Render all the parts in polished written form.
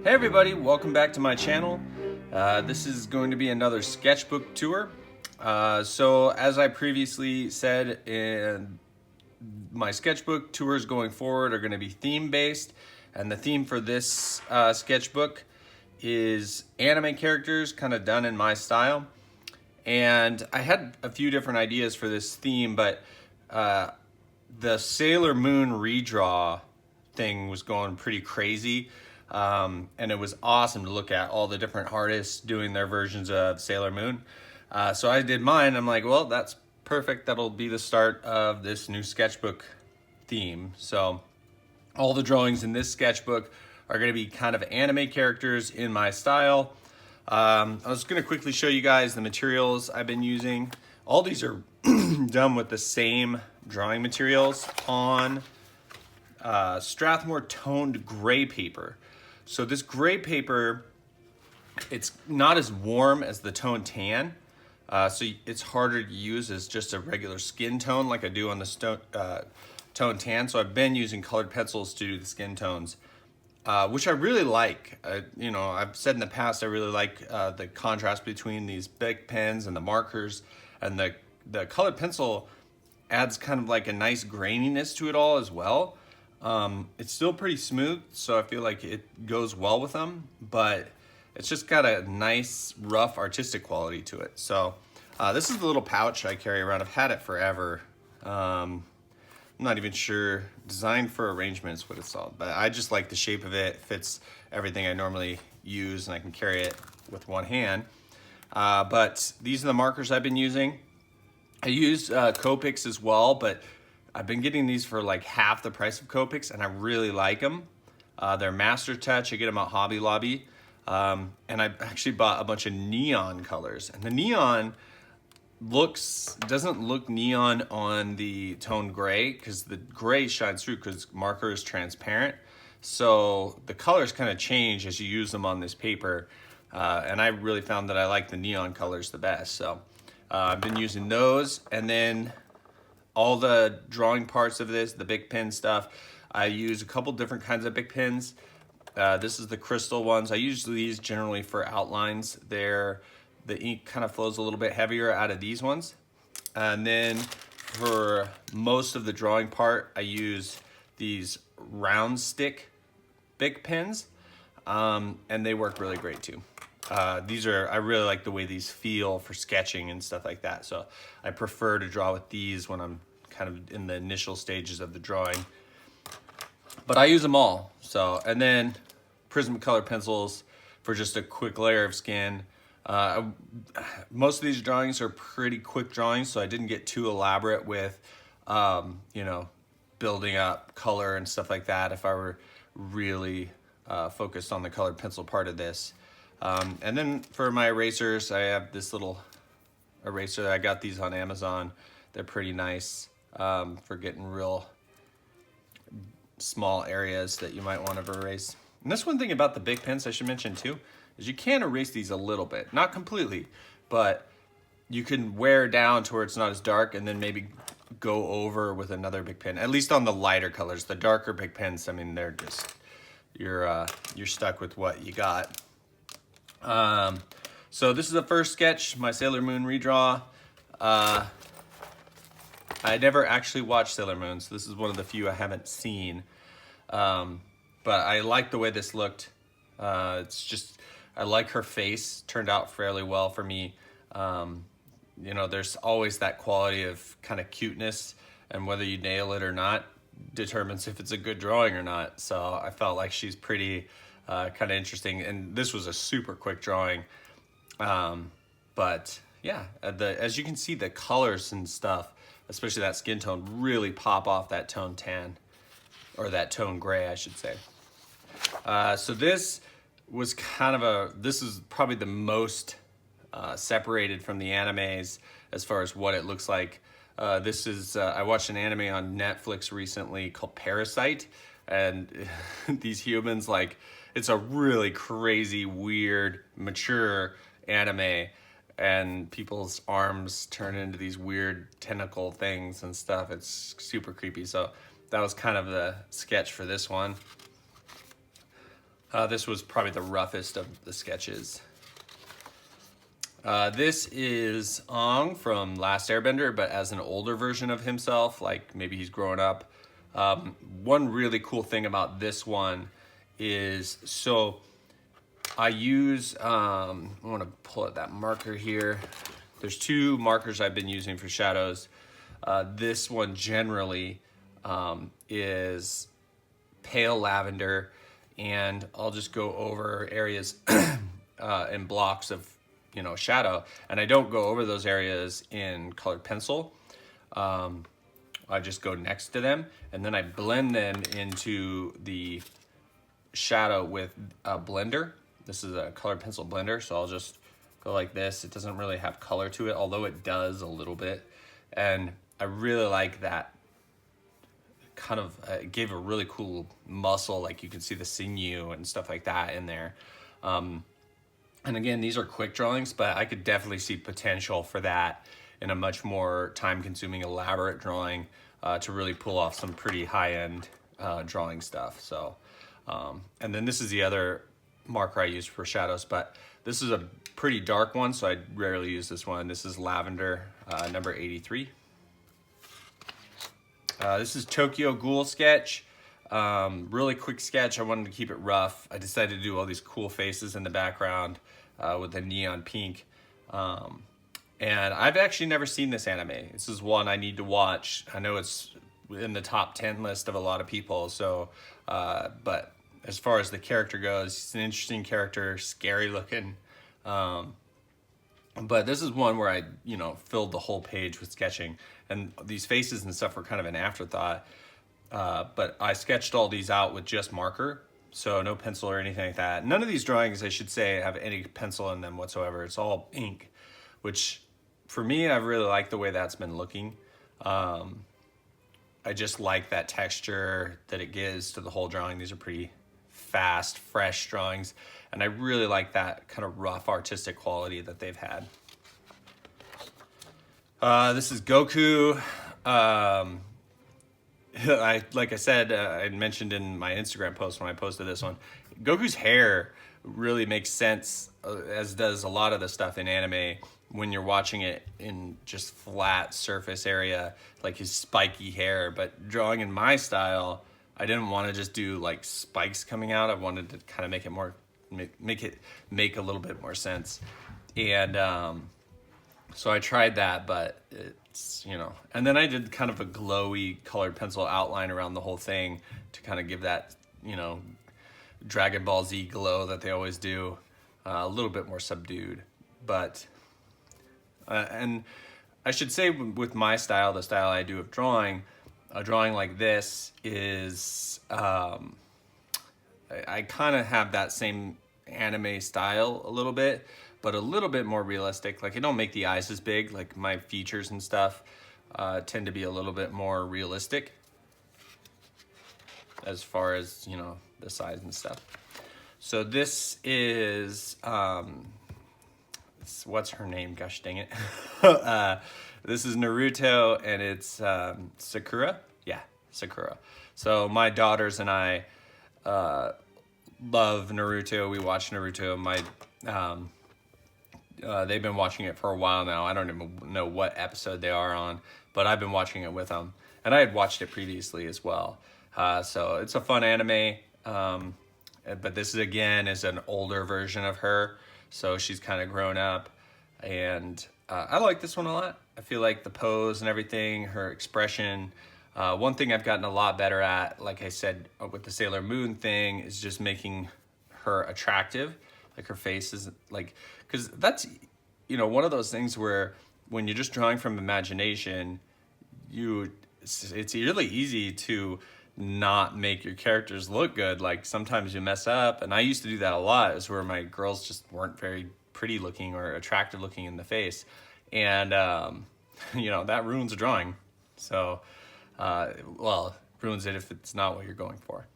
Hey everybody, welcome back to my channel. This is going to be another sketchbook tour. So as I previously said, my sketchbook tours going forward are going to be theme based, and the theme for this sketchbook is anime characters, kind of done in my style. And I had a few different ideas for this theme, but the Sailor Moon redraw thing was going pretty crazy. And it was awesome to look at all the different artists doing their versions of Sailor Moon. So I did mine. I'm like, well, that's perfect. That'll be the start of this new sketchbook theme. So all the drawings in this sketchbook are going to be kind of anime characters in my style. I was going to quickly show you guys the materials I've been using. All these are done with the same drawing materials on Strathmore toned gray paper. So this gray paper, it's not as warm as the tone tan, so it's harder to use as just a regular skin tone like I do on the tone tan. So I've been using colored pencils to do the skin tones, which I really like. I've said in the past I really like the contrast between these big pens and the markers, and the colored pencil adds kind of like a nice graininess to it all as well. It's still pretty smooth, so I feel like it goes well with them, but it's just got a nice, rough, artistic quality to it. So this is the little pouch I carry around. I've had it forever. I'm not even sure. Designed for arrangement is what it's called, but I just like the shape of it. It fits everything I normally use, and I can carry it with one hand. But these are the markers I've been using. I use Copics as well, but I've been getting these for like half the price of Copics, and I really like them. They're Master Touch. I get them at Hobby Lobby. And I actually bought a bunch of neon colors. And the neon doesn't look neon on the tone gray, because the gray shines through because marker is transparent. So the colors kind of change as you use them on this paper. And I really found that I like the neon colors the best. So I've been using those, and then all the drawing parts of this, the Bic pen stuff, I use a couple different kinds of Bic pens. This is the crystal ones. I use these generally for outlines. The ink kind of flows a little bit heavier out of these ones. And then for most of the drawing part, I use these round stick Bic pens, and they work really great too. I really like the way these feel for sketching and stuff like that. So I prefer to draw with these when I'm kind of in the initial stages of the drawing. But I use them all. So, and then Prismacolor pencils for just a quick layer of skin. Most of these drawings are pretty quick drawings, so I didn't get too elaborate with, building up color and stuff like that if I were really focused on the colored pencil part of this. And then for my erasers, I have this little eraser. I got these on Amazon. They're pretty nice for getting real small areas that you might want to erase. And that's one thing about the Bic pens I should mention too, is you can erase these a little bit. Not completely, but you can wear down to where it's not as dark, and then maybe go over with another Bic pen, at least on the lighter colors. The darker Bic pens, I mean, they're just, you're stuck with what you got. So this is the first sketch, my Sailor Moon redraw. I never actually watched Sailor Moon, so this is one of the few I haven't seen. But I like the way this looked. I like her face, turned out fairly well for me. There's always that quality of kind of cuteness, and whether you nail it or not determines if it's a good drawing or not. So I felt like she's pretty kind of interesting, and this was a super quick drawing. But yeah, as you can see, the colors and stuff, especially that skin tone, really pop off that tone tan, or that tone gray, I should say. So this was this is probably the most separated from the animes as far as what it looks like. This is, I watched an anime on Netflix recently called Parasite, and these humans, like, it's a really crazy, weird, mature anime, and people's arms turn into these weird tentacle things and stuff. It's super creepy. So that was kind of the sketch for this one. This was probably the roughest of the sketches. This is Aang from Last Airbender, but as an older version of himself, like maybe he's growing up. One really cool thing about this one is, so I use, I want to pull out that marker here. There's two markers I've been using for shadows. This one generally is pale lavender, and I'll just go over areas in blocks of shadow, and I don't go over those areas in colored pencil. I just go next to them, and then I blend them into the shadow with a blender. This is a colored pencil blender, so I'll just go like this. It doesn't really have color to it, although it does a little bit, and I really like that. Kind of it gave a really cool muscle, like you can see the sinew and stuff like that in there. And again, these are quick drawings, but I could definitely see potential for that in a much more time-consuming, elaborate drawing to really pull off some pretty high-end drawing stuff. So, and then this is the other marker I use for shadows, but this is a pretty dark one, so I rarely use this one. This is Lavender, number 83. This is Tokyo Ghoul sketch. Really quick sketch. I wanted to keep it rough. I decided to do all these cool faces in the background with the neon pink. And I've actually never seen this anime. This is one I need to watch. I know it's in the top 10 list of a lot of people. So, but as far as the character goes, it's an interesting character, scary looking. But this is one where I, filled the whole page with sketching, and these faces and stuff were kind of an afterthought. But I sketched all these out with just marker, so no pencil or anything like that. None of these drawings, I should say, have any pencil in them whatsoever. It's all ink, which for me, I really like the way that's been looking. I just like that texture that it gives to the whole drawing. These are pretty fast, fresh drawings, and I really like that kind of rough artistic quality that they've had. This is Goku. Like I said, I mentioned in my Instagram post when I posted this one, Goku's hair really makes sense, as does a lot of the stuff in anime, when you're watching it in just flat surface area, like his spiky hair. But drawing in my style, I didn't want to just do like spikes coming out. I wanted to kind of make it more, make a little bit more sense. And so I tried that, but it's, and then I did kind of a glowy colored pencil outline around the whole thing to kind of give that, Dragon Ball Z glow that they always do, a little bit more subdued. But, and I should say with my style, the style I do of drawing, a drawing like this is, I kind of have that same anime style a little bit, but a little bit more realistic. Like I don't make the eyes as big, like my features and stuff tend to be a little bit more realistic as far as, the size and stuff. So this is, what's her name? Gosh dang it. This is Naruto, and it's Sakura. Yeah, Sakura. So my daughters and I love Naruto. We watch Naruto. They've been watching it for a while now. I don't even know what episode they are on, but I've been watching it with them. And I had watched it previously as well. So it's a fun anime. But this is, again, is an older version of her. So she's kind of grown up. And I like this one a lot. I feel like the pose and everything, her expression. One thing I've gotten a lot better at, like I said, with the Sailor Moon thing, is just making her attractive. Like her face is like, because that's, one of those things where when you're just drawing from imagination, it's really easy to not make your characters look good. Like sometimes you mess up, and I used to do that a lot, is where my girls just weren't very pretty looking or attractive looking in the face. And, that ruins a drawing. So, ruins it if it's not what you're going for.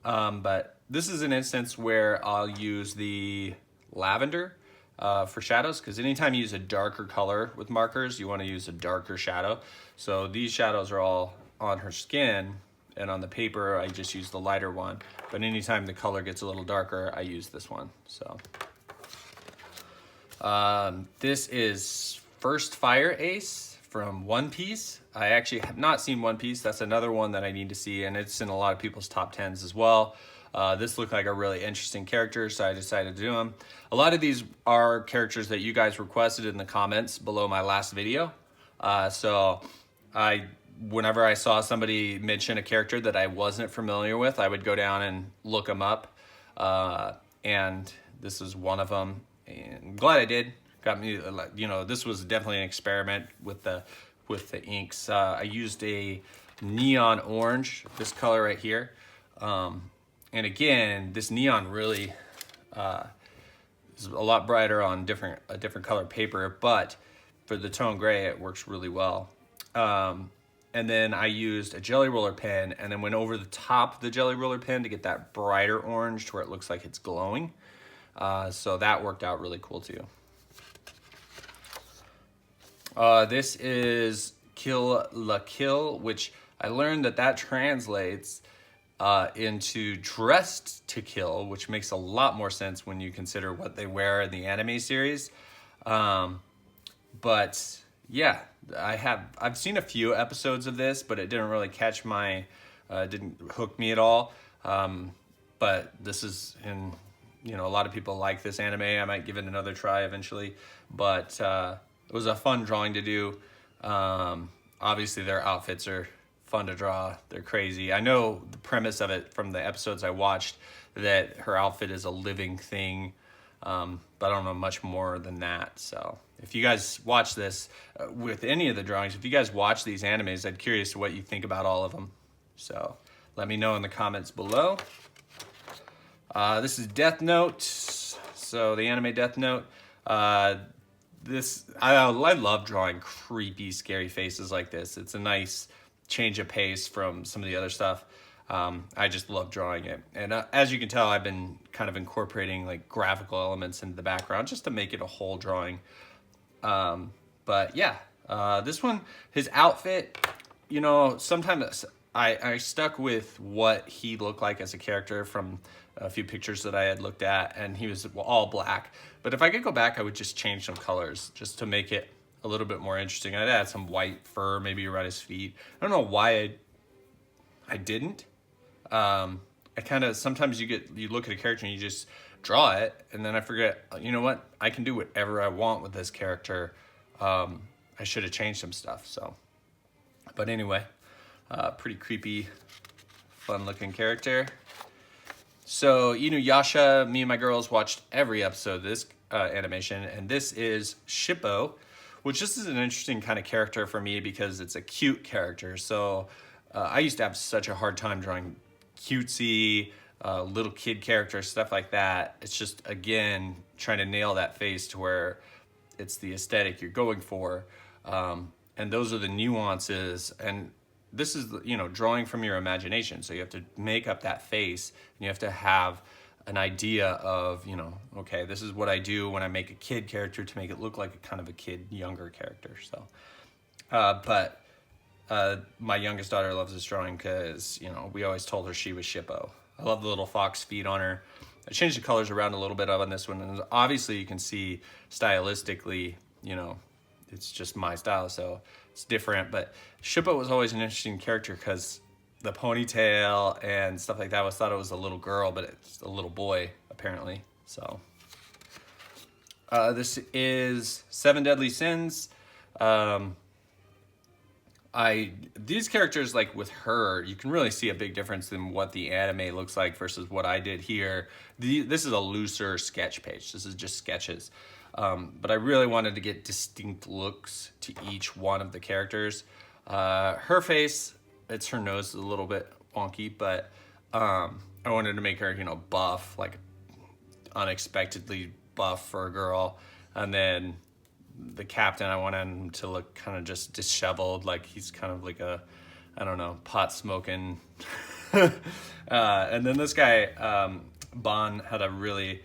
But this is an instance where I'll use the lavender for shadows, because anytime you use a darker color with markers, you want to use a darker shadow. So these shadows are all on her skin, and on the paper I just use the lighter one, but anytime the color gets a little darker, I use this one. So this is First Fire Ace from One Piece. I actually have not seen One Piece. That's another one that I need to see, and it's in a lot of people's top 10s as well. This looked like a really interesting character, so I decided to do him. A lot of these are characters that you guys requested in the comments below my last video. So whenever I saw somebody mention a character that I wasn't familiar with, I would go down and look them up. And this is one of them, and I'm glad I did. Got me, you know, this was definitely an experiment with the inks. I used a neon orange, this color right here. And again, this neon really is a lot brighter on a different color paper, but for the tone gray, it works really well. And then I used a jelly roller pen and then went over the top of the jelly roller pen to get that brighter orange to where it looks like it's glowing. So that worked out really cool too. This is Kill la Kill, which I learned that translates into Dressed to Kill, which makes a lot more sense when you consider what they wear in the anime series. But yeah, I've seen a few episodes of this, but it didn't really catch didn't hook me at all. But this is you know, a lot of people like this anime. I might give it another try eventually, but it was a fun drawing to do. Obviously their outfits are fun to draw. They're crazy. I know the premise of it from the episodes I watched, that her outfit is a living thing, but I don't know much more than that. So if you guys watch this with any of the drawings, if you guys watch these animes, I'm curious what you think about all of them. So let me know in the comments below. This is Death Note. So the anime Death Note. I love drawing creepy, scary faces like this. It's a nice change of pace from some of the other stuff. I just love drawing it. And as you can tell, I've been kind of incorporating like graphical elements into the background just to make it a whole drawing. But yeah, this one, his outfit, you know, sometimes I stuck with what he looked like as a character from a few pictures that I had looked at, and he was all black. But if I could go back, I would just change some colors just to make it a little bit more interesting. I'd add some white fur maybe around his feet. I don't know why I didn't. I kind of, sometimes you look at a character and you just draw it, and then I forget, you know what? I can do whatever I want with this character. I should have changed some stuff, so. But anyway, pretty creepy, fun looking character. So Inuyasha, me and my girls watched every episode of this animation, and this is Shippo, which this is an interesting kind of character for me because it's a cute character. So I used to have such a hard time drawing cutesy, little kid characters, stuff like that. It's just, again, trying to nail that face to where it's the aesthetic you're going for. And those are the nuances, and this is, you know, drawing from your imagination. So you have to make up that face, and you have to have an idea of, you know, okay, this is what I do when I make a kid character to make it look like a kind of a kid, younger character. So, but my youngest daughter loves this drawing because, you know, we always told her she was Shippo. I love the little fox feet on her. I changed the colors around a little bit on this one, and obviously you can see stylistically, you know, it's just my style, so it's different. But Shippo was always an interesting character because the ponytail and stuff like that, I thought it was a little girl, but it's a little boy apparently. So this is Seven Deadly Sins. These characters, like with her, you can really see a big difference in what the anime looks like versus what I did here. This is a looser sketch page. This is just sketches. But I really wanted to get distinct looks to each one of the characters. Her face, her nose is a little bit wonky, but I wanted to make her, you know, buff, like unexpectedly buff for a girl. And then the captain, I wanted him to look kind of just disheveled, like he's kind of like a, I don't know, pot smoking. And then this guy, Bon, had a really,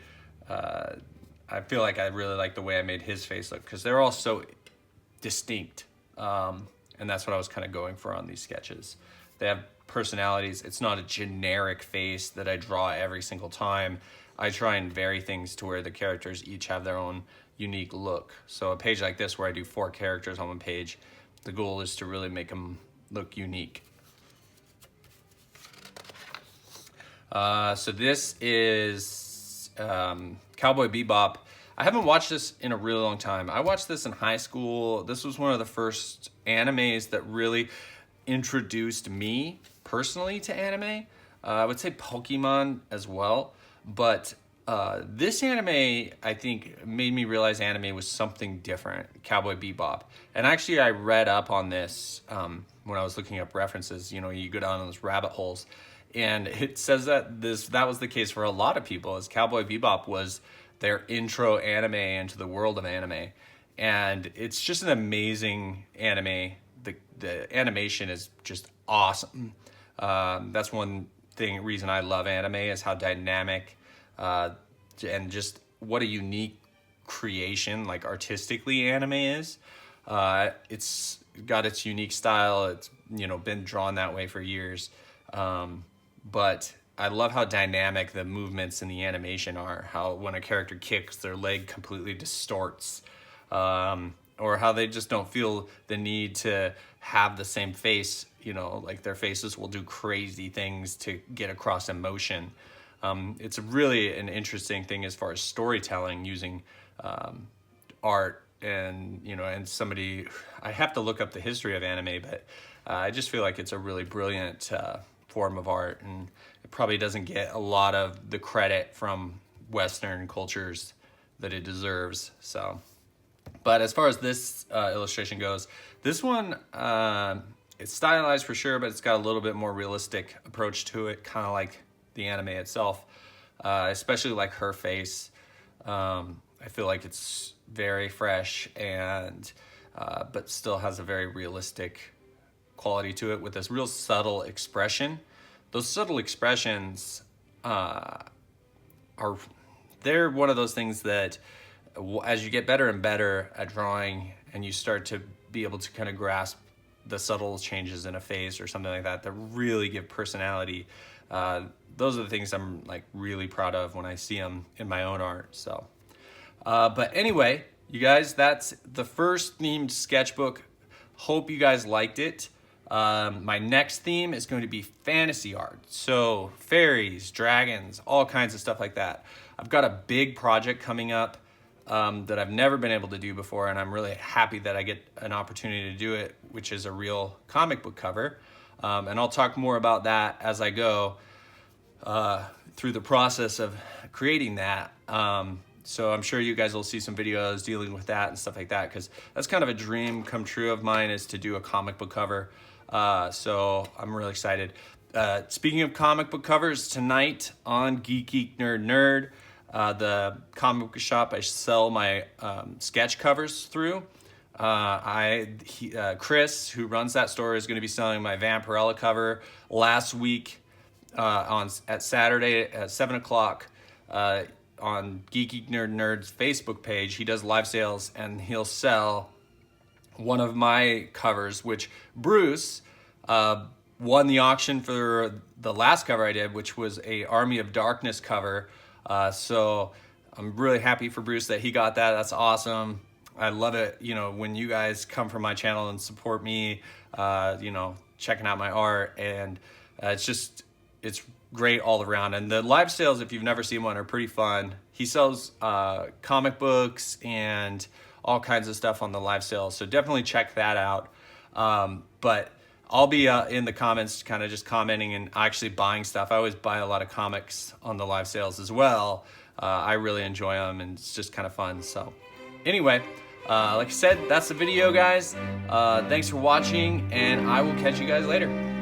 I feel like I really like the way I made his face look because they're all so distinct. And that's what I was kind of going for on these sketches. They have personalities. It's not a generic face that I draw every single time. I try and vary things to where the characters each have their own unique look. So a page like this where I do 4 characters on one page, the goal is to really make them look unique. So this is Cowboy Bebop. I haven't watched this in a really long time. I watched this in high school. This was one of the first animes that really introduced me personally to anime. I would say Pokemon as well, but this anime, I think, made me realize anime was something different, Cowboy Bebop. And actually, I read up on this when I was looking up references. You know, you go down those rabbit holes, and it says that that was the case for a lot of people, as Cowboy Bebop was their intro anime into the world of anime. And it's just an amazing anime. The animation is just awesome. That's one reason I love anime, is how dynamic and just what a unique creation, like artistically, anime is. It's got its unique style. It's, you know, been drawn that way for years. But I love how dynamic the movements in the animation are. How when a character kicks, their leg completely distorts. Or how they just don't feel the need to have the same face. You know, like their faces will do crazy things to get across emotion. It's really an interesting thing as far as storytelling, using art and, you know, and somebody, I have to look up the history of anime, but I just feel like it's a really brilliant form of art, and it probably doesn't get a lot of the credit from Western cultures that it deserves. So, but as far as this illustration goes, this one, it's stylized for sure, but it's got a little bit more realistic approach to it, kind of like the anime itself, especially like her face. I feel like it's very fresh and but still has a very realistic quality to it with this real subtle expression. Those subtle expressions they're one of those things that as you get better and better at drawing and you start to be able to kind of grasp the subtle changes in a face or something like that that really give personality, those are the things I'm like really proud of when I see them in my own art. So but anyway, you guys, that's the first themed sketchbook. Hope you guys liked it. My next theme is going to be fantasy art. So fairies, dragons, all kinds of stuff like that. I've got a big project coming up that I've never been able to do before, and I'm really happy that I get an opportunity to do it, which is a real comic book cover. And I'll talk more about that as I go through the process of creating that. So I'm sure you guys will see some videos dealing with that and stuff like that, because that's kind of a dream come true of mine, is to do a comic book cover. So I'm really excited. Speaking of comic book covers, tonight on Geek, Nerd, the comic book shop I sell my sketch covers through, Chris, who runs that store, is going to be selling my Vampirella cover. Last week at Saturday at 7 o'clock, on Geek Nerd's Facebook page, he does live sales, and he'll sell one of my covers, which Bruce won the auction for the last cover I did, which was a Army of Darkness cover. So I'm really happy for Bruce that he got that. That's awesome. I love it, you know, when you guys come from my channel and support me, you know, checking out my art, and it's great all around. And the live sales, if you've never seen one, are pretty fun. He sells comic books and all kinds of stuff on the live sales, so definitely check that out. But I'll be in the comments kind of just commenting and actually buying stuff. I always buy a lot of comics on the live sales as well. I really enjoy them, and it's just kind of fun. So anyway, like I said, that's the video, guys. Thanks for watching, and I will catch you guys later.